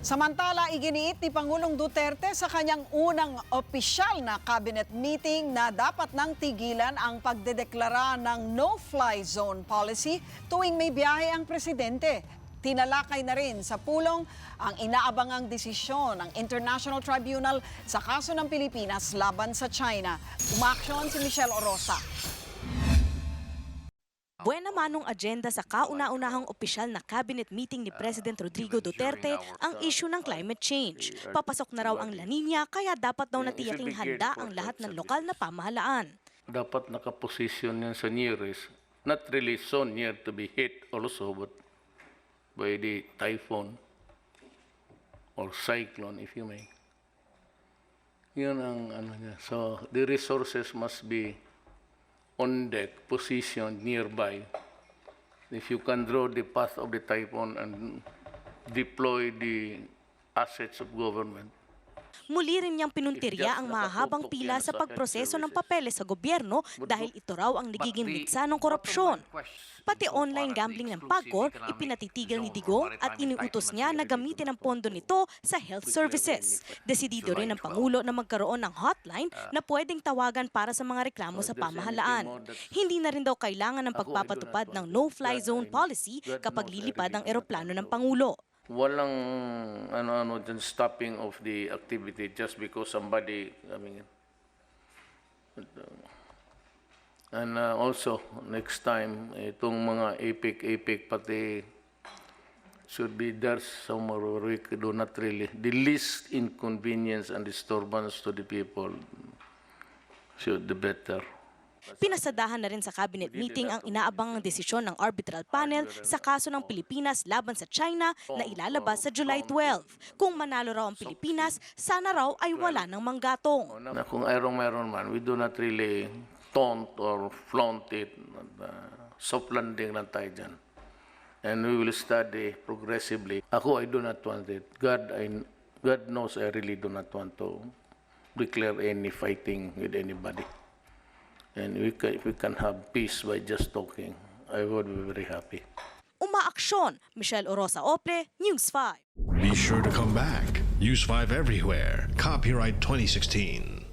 Samantala, iginiit ni Pangulong Duterte sa kanyang unang opisyal na cabinet meeting na dapat nang tigilan ang pagdedeklara ng no-fly zone policy tuwing may biyahe ang presidente. Tinalakay na rin sa pulong ang inaabangang desisyon ng International Tribunal sa kaso ng Pilipinas laban sa China. Umaksyon si Michelle Orosa. Buena manong agenda sa kauna-unahang opisyal na cabinet meeting ni President Rodrigo Duterte ang issue ng climate change. Papasok na raw ang La Nina kaya dapat daw natiyaking handa ang lahat ng lokal na pamahalaan. Dapat nakaposisyon yan sa nearest, not really so near to be hit also, but by the typhoon or cyclone, if you may. Yun ang ano niya. So the resources must be on deck, positioned nearby. If you can draw the path of the typhoon and deploy the assets of government. Muli rin niyang pinuntirya ang mahahabang pila sa pagproseso ng papeles sa gobyerno dahil ito raw ang nagiging mitsa ng korupsyon. Pati online gambling ng PAGCOR, ipinatitigil ni Digong at iniutos niya na gamitin ang pondo nito sa health services. Desidido rin ng Pangulo na magkaroon ng hotline na pwedeng tawagan para sa mga reklamo sa pamahalaan. Hindi na rin daw kailangan ng pagpapatupad ng no-fly zone policy kapag lilipad ang eroplano ng Pangulo. Walang stopping of the activity just because somebody coming in. And also next time itong mga epic pati should be there somewhere where we do not really the least inconvenience and disturbance to the people should the better. Pinasadahan na rin sa cabinet meeting ang inaabangang desisyon ng arbitral panel sa kaso ng Pilipinas laban sa China na ilalabas sa July 12. Kung manalo raw ang Pilipinas, sana raw ay wala ng manggatong. Na kung meron man, we do not really taunt or flaunt it. Soft landing lang tayo dyan. And we will study progressively. Ako, I do not want it. God knows I really do not want to declare any fighting with anybody. And if we can have peace by just talking, I would be very happy. Umaaksyon, Michelle Orosa Ople, News 5. Be sure to come back. Use 5 everywhere. Copyright 2016.